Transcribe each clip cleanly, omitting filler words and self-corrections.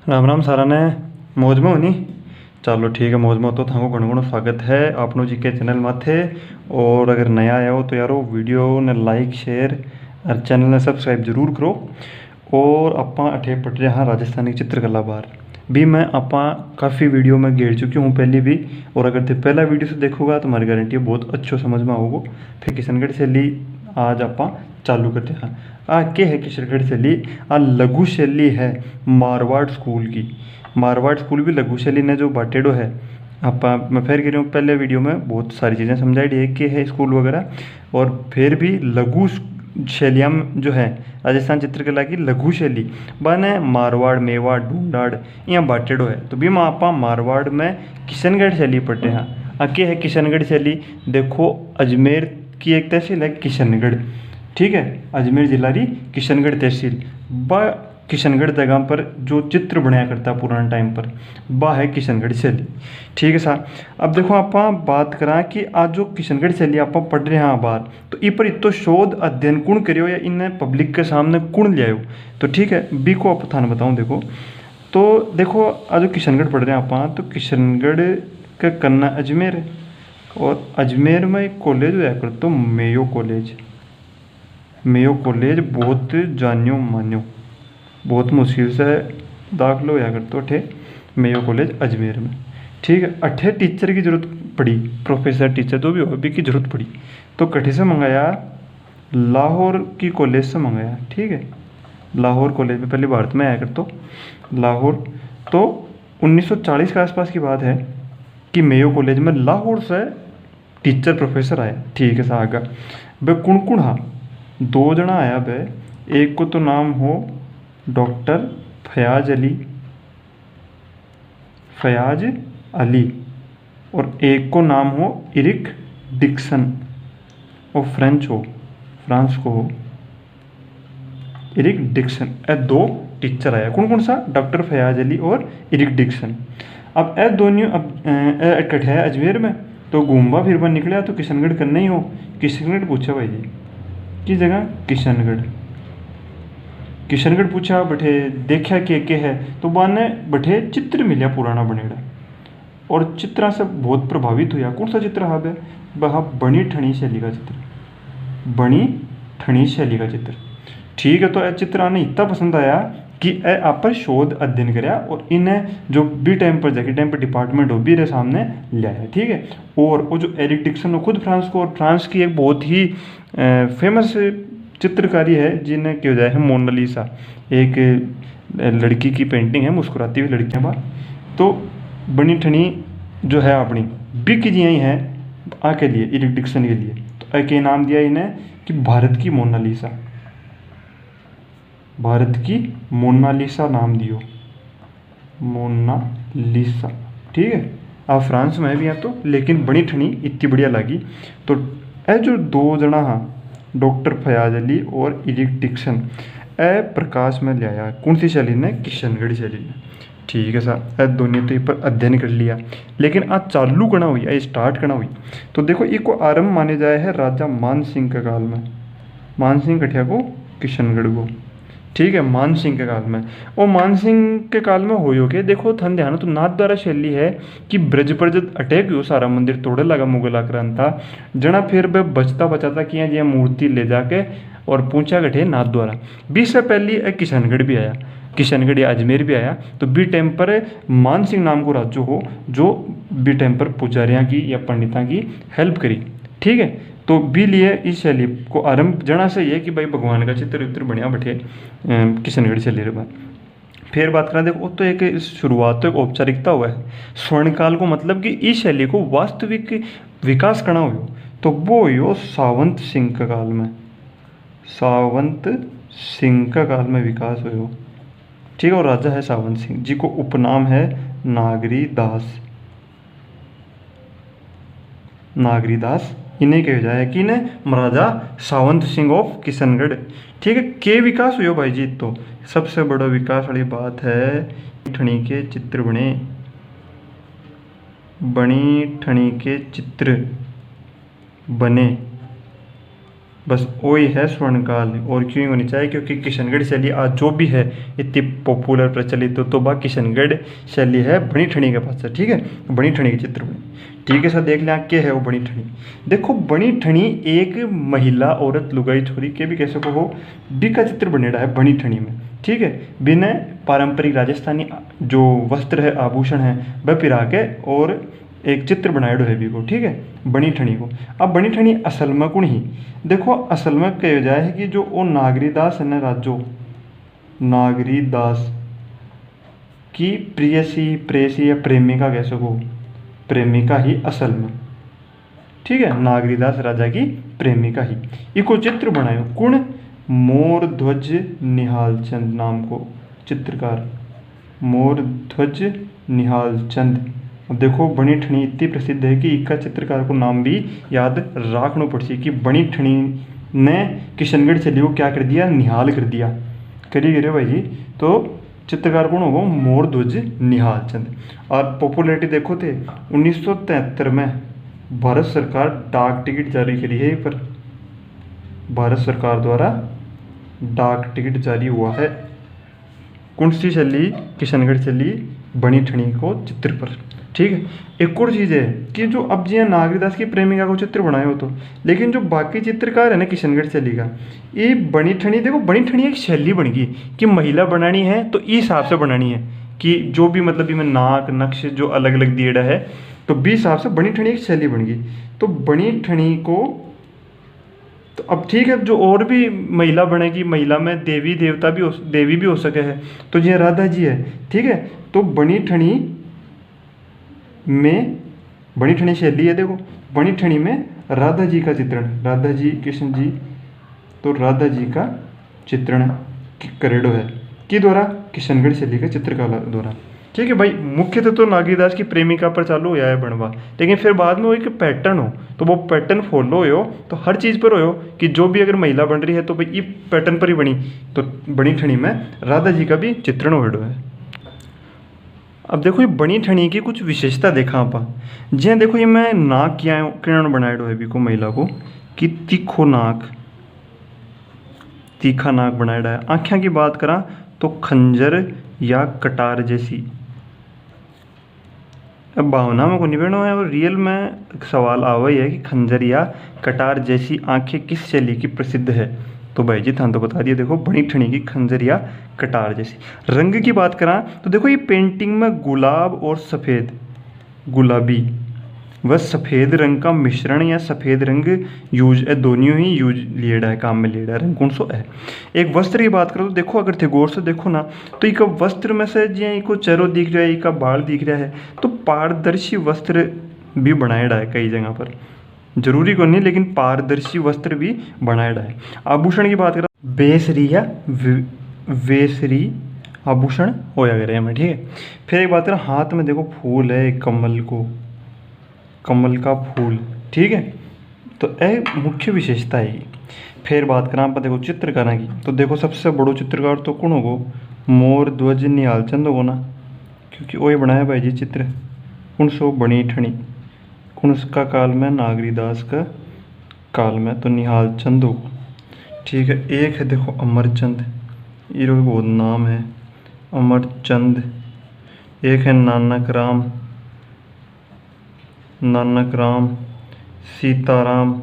राम राम सारा ने मौज में होनी। चलो ठीक है, मौज में हो तो थाको घणो घणो स्वागत है आपनो जी के चैनल माथे। और अगर नया आया हो तो यारो वीडियो ने लाइक शेयर और चैनल ने सब्सक्राइब जरूर करो। और आपा अठे पढ़ रहे हाँ राजस्थानी चित्रकला बार भी मैं आपा काफ़ी वीडियो में गेड़ चुकी हूँ पहले भी। और अगर तो पहला वीडियो से देखोगा तो हमारी गारंटी है बहुत अच्छो समझ में आओगे। फिर किशनगढ़ शैली आज आपा चालू करते हैं। आ के है किशनगढ़ शैली, आ लघु शैली है मारवाड़ स्कूल की। मारवाड़ स्कूल भी लघु शैली ने जो बाटेडो है। आपा मैं फिर कह रही हूँ पहले वीडियो में बहुत सारी चीज़ें समझाई है कि है स्कूल वगैरह। और फिर भी लघु शैलियाँ जो है राजस्थान चित्रकला की लघु शैली बने मारवाड़ मेवाड़ ढूंढाड़ यहाँ बाटेडो है। तो भी मैं आपा मारवाड़ में किशनगढ़ शैली पढ़ते हैं। आके है किशनगढ़ शैली, देखो अजमेर की एक तहसील है किशनगढ़, ठीक है, अजमेर जिला री किशनगढ़ तहसील। ब किशनगढ़ जगह पर जो चित्र बनाया करता पुराने टाइम पर वह है किशनगढ़ शैली, ठीक है सर। अब देखो आप बात करा कि आज जो किशनगढ़ शैली आप पढ़ रहे हैं बार, तो इ पर इतो शोध अध्ययन कुण करियो या इन्हें पब्लिक के सामने कुण ले आयो। तो ठीक है बी को आप थाने बताऊँ। देखो तो देखो आज जो किशनगढ़ पढ़ रहे हैं आप, तो किशनगढ़ का कन्ना अजमेर है। और अजमेर में एक कॉलेज हुआ कर तो मेयो कॉलेज। मेयो कॉलेज बहुत जानियो मान्यो, बहुत मुश्किल से दाखिल होया कर तो अठे मेयो कॉलेज अजमेर में, ठीक है। अठे टीचर की जरूरत पड़ी, प्रोफेसर टीचर जो भी हो भी की जरूरत पड़ी। तो कठे से मंगाया, लाहौर की कॉलेज से मंगाया, ठीक है। लाहौर कॉलेज में पहले भारत में आया कर तो लाहौर। तो 1940 के आसपास की बात है कि मेयो कॉलेज में लाहौर से टीचर प्रोफेसर आया, ठीक है। आगा वे कुण कुण हाँ, दो जना आया बे। एक को तो नाम हो डॉक्टर फयाज अली, फयाज अली। और एक को नाम हो इरिक डिक्सन, और फ्रेंच हो, फ्रांस को हो इरिक डिक्सन। ए दो टीचर आया, कौन कौन सा, डॉक्टर फयाज अली और इरिक डिक्सन। अब ए दोनों अब इकट्ठे है अजमेर में। तो घूमवा फिरवा निकला तो किशनगढ़ करना ही हो। किशनगढ़ पूछा भाई जी की जगह किशनगढ़, किशनगढ़ पूछा बठे देखा के है। तो बाने बठे चित्र मिलिया पुराना बनेड़ा, और चित्रा से बहुत प्रभावित हुआ। कौन सा चित्र हा बे, वह बनी ठणी शैली का चित्र, बनी ठणी शैली का चित्र, ठीक है। तो यह चित्र आने इतना पसंद आया कि ए आप पर शोध अध्ययन कराया, और इन्हें जो बी टाइम पर जाके टाइम पर डिपार्टमेंट हो भी रे सामने ले आया, ठीक है। और वो जो एरिक डिक्सन हो खुद फ्रांस को, और फ्रांस की एक बहुत ही फेमस चित्रकारी है जिन्हें क्यों जाए है मोनालिसा, एक लड़की की पेंटिंग है, मुस्कुराती हुई लड़कियां बार। तो बनी ठनी जो है अपनी बिक जी है आके लिए इरिक डिक्सन के लिए। तो एक नाम दिया इन्हें कि भारत की मोनालिसा, भारत की मोनालिसा नाम दियो, मोनालिसा, ठीक है। आप फ्रांस में भी हैं तो, लेकिन बनी ठनी इतनी बढ़िया लगी। तो ए जो दो जना हाँ डॉक्टर फयाज अली और इरिक डिक्सन, ए प्रकाश में ले आया कौन सी शैली ने, किशनगढ़ शैली ने, ठीक है सर। ए दोनों तो पर अध्ययन कर लिया, लेकिन आज चालू करना हुई, आज स्टार्ट करना हुई। तो देखो एक को आरंभ माने जाए है राजा मान सिंह के काल में, मान सिंह कठिया को किशनगढ़ को, ठीक है, मान सिंह के काल में। और मान सिंह के काल में हो के देखो थन ध्यान तो नाथ द्वारा शैली है कि ब्रज पर जब अटैक हुआ सारा मंदिर तोड़े लगा मुगल आक्रांत था जना, फिर वह बचता बचाता किया जी मूर्ति ले जाके और पूछा गठे नाथ द्वारा। 20 से पहले किशनगढ़ भी आया, किशनगढ़ या अजमेर भी आया। तो बी टाइम पर मान सिंह नाम को राज्य हो जो बी टाइम पर पुजारियाँ की या पंडितां की हेल्प करी, ठीक है। तो भी लिए इस शैली को आरंभ जना से ये कि भाई भगवान का चित्र वित्र बढ़िया बैठे किशनगढ़ शैली बाद। फिर बात करें देखो तो एक शुरुआत तो एक औपचारिकता हुआ है स्वर्णकाल को, मतलब कि इस शैली को वास्तविक विकास करना हो तो वो हो सावंत सिंह का काल में, सावंत सिंह का काल में विकास हो, ठीक है। और राजा है सावंत सिंह जी को उपनाम है नागरी दास, नागरी दास इन्हें कहा जाए कि इन्हें महाराजा सावंत सिंह ऑफ किशनगढ़, ठीक है। के विकास हुए भाई जी, तो सबसे बड़ा विकास वाली बात है ठणी के चित्र बने, बनी ठणी के चित्र बने, बस वही है स्वर्णकाल। और क्यों होनी चाहिए, क्योंकि किशनगढ़ शैली आज जो भी है इतनी पॉपुलर प्रचलित तो बा किशनगढ़ शैली है बनी ठणी के पास है। ठीक है, बनी ठणी के चित्र बने। ठीक है सर, देख लें क्या है वो बनी ठणी। देखो बनी ठणी एक महिला औरत लुगाई छोरी के भी कैसे को हो बी का चित्र बनेड़ा है बनी ठणी में। ठीक है, बिना पारंपरिक राजस्थानी जो वस्त्र है आभूषण है वह पिरा के और एक चित्र बनाएड़ो है भी को। ठीक है, बनी ठणी को। अब बनी ठणी असल में कुण ही देखो, असल में कह जाए है कि जो वो नागरीदास है ना राजो, नागरीदास की प्रियसी प्रेयसी या प्रेमिका कह सको, प्रेमिका ही असल में। ठीक है, नागरीदास राजा की प्रेमिका ही। इको चित्र बनायो कुण, मोर ध्वज निहाल चंद नाम को चित्रकार, मोर ध्वज निहाल चंद। अब देखो बनी ठणी इतनी प्रसिद्ध है कि इसका चित्रकार को नाम भी याद रखना पड़सी कि बनी ठणी ने किशनगढ़ शैली को क्या कर दिया, निहाल कर दिया। करिए गिरे भाई जी। तो चित्रकार कौन होगा, मोर ध्वज निहाल चंद। और पॉपुलैरिटी देखो थे 1973 में भारत सरकार डाक टिकट जारी करी है पर, भारत सरकार द्वारा डाक टिकट जारी हुआ है कौन सी शैली, किशनगढ़ शैली बनी ठणी को चित्र पर। ठीक है, एक और चीज़ है कि जो अब जी नागरीदास की प्रेमिका को चित्र बनाए हो तो, लेकिन जो बाकी चित्रकार है ना किशनगढ़ शैली का, ये बनी ठणी देखो, बनी ठणी एक शैली बन गई कि महिला बनानी है तो इस हिसाब से बनानी है कि जो भी मतलब इनमें नाक नक्श जो अलग अलग दिएड़ा है तो बी हिसाब से बनी ठणी एक शैली बन गई। तो बनी ठणी को तो अब ठीक है, जो और भी महिला बनेगी, महिला में देवी देवता भी देवी भी हो सके है तो ये राधा जी है। ठीक है, तो बनी ठणी में बनी ठणी शैली है देखो, बनी ठणी में राधा जी का चित्रण, राधा जी कृष्ण जी, तो राधा जी का चित्रण करेडो है कि द्वारा, किशनगढ़ शैली के चित्रकला द्वारा। ठीक है भाई, मुख्यतः तो नागरीदास की प्रेमिका पर चालू हो है बनवा, लेकिन फिर बाद में वो एक पैटर्न हो तो वो पैटर्न फॉलो हो तो हर चीज़ पर हो कि जो भी अगर महिला बन रही है तो भाई ये पैटर्न पर ही बनी, तो बनी ठणी में राधा जी का भी चित्रण हो है। अब देखो ये बनी ठणी की कुछ विशेषता देखा आप जी। देखो ये मैं नाक किरण बनाएडो है भी को महिला को कि तीखो नाक, तीखा नाक बनाएड़ा है। आँखें की बात करा तो खंजर या कटार जैसी। अब भावना में को निबेड़ो है और रियल में सवाल आवा ही है कि खंजर या कटार जैसी आंखें किस शैली की प्रसिद्ध है। तो भाई जी थान तो बता दिया, देखो बनी ठणी की खंजर या कटार जैसी। रंग की बात करा तो देखो ये पेंटिंग में गुलाब और सफ़ेद, गुलाबी व सफ़ेद रंग का मिश्रण या सफ़ेद रंग यूज है, दोनों ही यूज लिएड़ा है, काम में लिएड़ा है। रंग कौन सो है। एक वस्त्र की बात करो तो देखो अगर थे गौर से देखो ना तो एक वस्त्र में से जी को चेहरा दिख रहा है, एक बाल दिख रहा है, तो पारदर्शी वस्त्र भी बनाएड़ा है कई जगह पर, जरूरी को नहीं लेकिन पारदर्शी वस्त्र भी बनाएड़ा है। आभूषण की बात करें बेसरी या वेसरी आभूषण होया करे हमें। ठीक है, फिर एक बात करें हाथ में देखो फूल है कमल को, कमल का फूल। ठीक है, तो यह मुख्य विशेषता है। फिर बात करें आप देखो चित्रकारा की तो देखो सबसे बड़ो चित्रकार तो कौन होगो, मोर ध्वज निहाल चंद होगो ना, क्योंकि वही बनाया भाई जी चित्र। कौन सो बनी ठणी, कौन का काल में, नागरीदास का काल में, तो निहाल चंद होगो। ठीक है, एक है देखो अमरचंद, ये बहुत नाम है अमरचंद। एक है नानक राम, नानक राम सीताराम,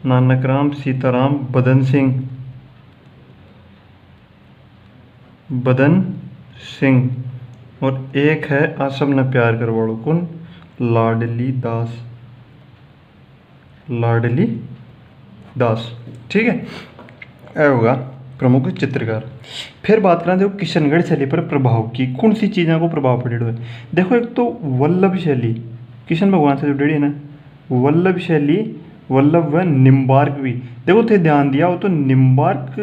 नानक राम सीताराम बदन सिंह, बदन सिंह। और एक है आसम न प्यार करवाड़ो कौन, लाडली दास, लाडली दास। ठीक है, यह होगा प्रमुख चित्रकार। फिर बात करें देखो किशनगढ़ शैली पर प्रभाव की, कौन सी चीज़ों को प्रभाव पड़ेड़ो है। देखो एक तो वल्लभ शैली, किशन भगवान से जुड़ी है ना, वल्लभ शैली, वल्लभ व निम्बार्क भी देखो थे ध्यान दिया हो तो निम्बार्क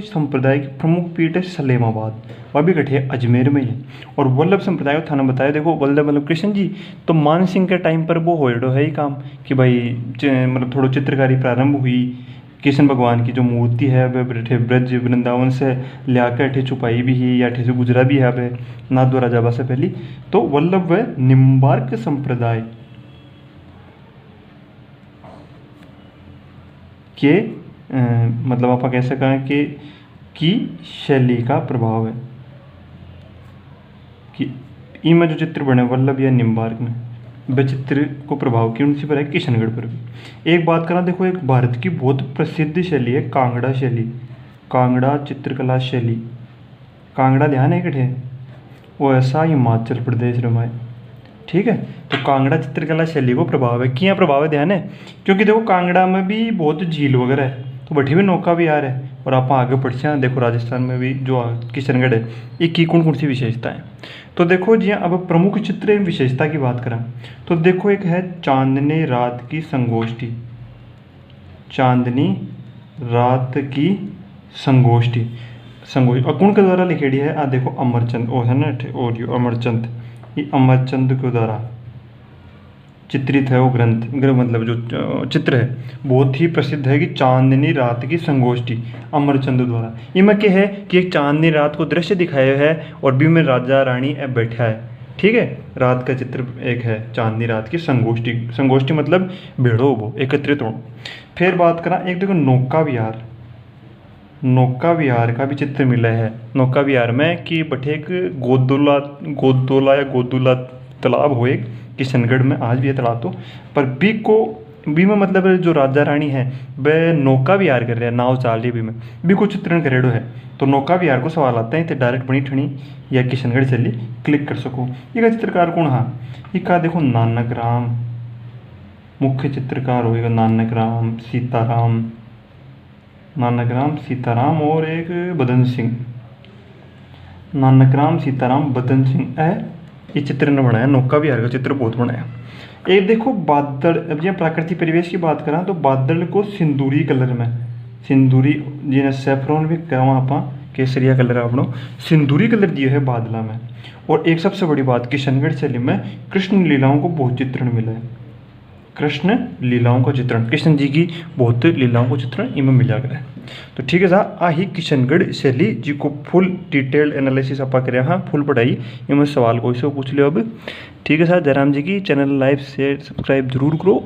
संप्रदाय की प्रमुख पीठ है सलेमाबाद, वह भी कठी है अजमेर में ही है। और वल्लभ संप्रदाय को थाना बताया देखो वल्लभ मतलब कृष्ण जी, तो मान सिंह के टाइम पर वो होएडो है ही काम कि भाई मतलब थोड़ा चित्रकारी प्रारंभ हुई, कृष्ण भगवान की जो मूर्ति है वह बैठे ब्रज वृंदावन से ले आकर अठे छुपाई भी ही या अठे से गुजरा भी है वह नाथ द्वारा जाबा से पहली। तो वल्लभ व निम्बार्क संप्रदाय के मतलब आप कह सकें कि की शैली का प्रभाव है कि इनमें जो चित्र बने वल्लभ या निम्बार्क में वह चित्र को प्रभाव की उनसे पर है किशनगढ़ पर भी। एक बात करना, देखो एक भारत की बहुत प्रसिद्ध शैली है कांगड़ा शैली, कांगड़ा चित्रकला शैली। कांगड़ा ध्यान है कठे वो ऐसा हिमाचल प्रदेश रमाए, ठीक है। तो कांगड़ा चित्रकला शैली को प्रभाव है, किया प्रभाव है ध्यान है, क्योंकि देखो कांगड़ा में भी बहुत झील वगैरह है, तो बैठी भी नौका विहार है। और आप आगे बढ़ते हैं, देखो राजस्थान में भी जो किशनगढ़ है ये की कौन कौन सी विशेषता है। तो देखो जी अब प्रमुख चित्र विशेषता की बात करें तो देखो एक है चांदनी रात की संगोष्ठी, चांदनी रात की संगोष्ठी, संगोष्ठी और कौन के द्वारा लिखेड़ी है आ देखो अमरचंद ओ है ना, और यो अमरचंद, ये अमरचंद के द्वारा चित्रित है वो ग्रंथ मतलब जो चित्र है बहुत ही प्रसिद्ध है कि चांदनी रात की संगोष्ठी अमरचंद द्वारा। इनमें क्या है कि एक चांदनी रात को दृश्य दिखाया है और भी में राजा रानी अब बैठा है, ठीक है। रात का चित्र एक है चांदनी रात की संगोष्ठी, संगोष्ठी मतलब भेड़ो वो एकत्रित हो। फिर बात करा एक देखो नौका विहार, नौका विहार का भी चित्र मिला है नौका विहार में कि बठे एक गोदोला गोदोला या गोदुला तालाब हो एक किशनगढ़ में आज भी है तालाब, तो पर बी को बी में मतलब जो राजा रानी है वह नौका विहार कर रहे हैं, नाव चाल रही बी में बी को चित्रण करेडो है। तो नौका विहार को सवाल आता है तो डायरेक्ट बनी ठणी या किशनगढ़ चली क्लिक कर सको। ये चित्रकार कौन हाँ ये का देखो नानक राम, मुख्य चित्रकार होएगा नानक राम सीताराम, नानक राम सीताराम और एक बदन सिंह, नानक राम सीताराम बदन सिंह है ये चित्र ने बनाया, नौका विहार का चित्र बहुत बनाया। एक देखो बादल, अब जब प्राकृतिक परिवेश की बात करें तो बादल को सिंदूरी कलर में, सिंदूरी जिन्हें सैफरॉन भी कहवा आप केसरिया कलर आपनो सिंदूरी कलर दिए है बादला में। और एक सबसे बड़ी बात किशनगढ़ शैली में कृष्ण लीलाओं को बहुत चित्रण मिला है, कृष्ण लीलाओं का चित्रण, कृष्ण जी की बहुत लीलाओं को चित्रण इनमें मिला गया है। तो ठीक है साहब आ ही किशनगढ़ शैली जी को फुल डिटेल्ड एनालिसिस आप करें, हाँ फुल पढ़ाई इनमें सवाल कोई से पूछ लियो अब, ठीक है साहब। जयराम जी की चैनल लाइव शेयर सब्सक्राइब जरूर करो।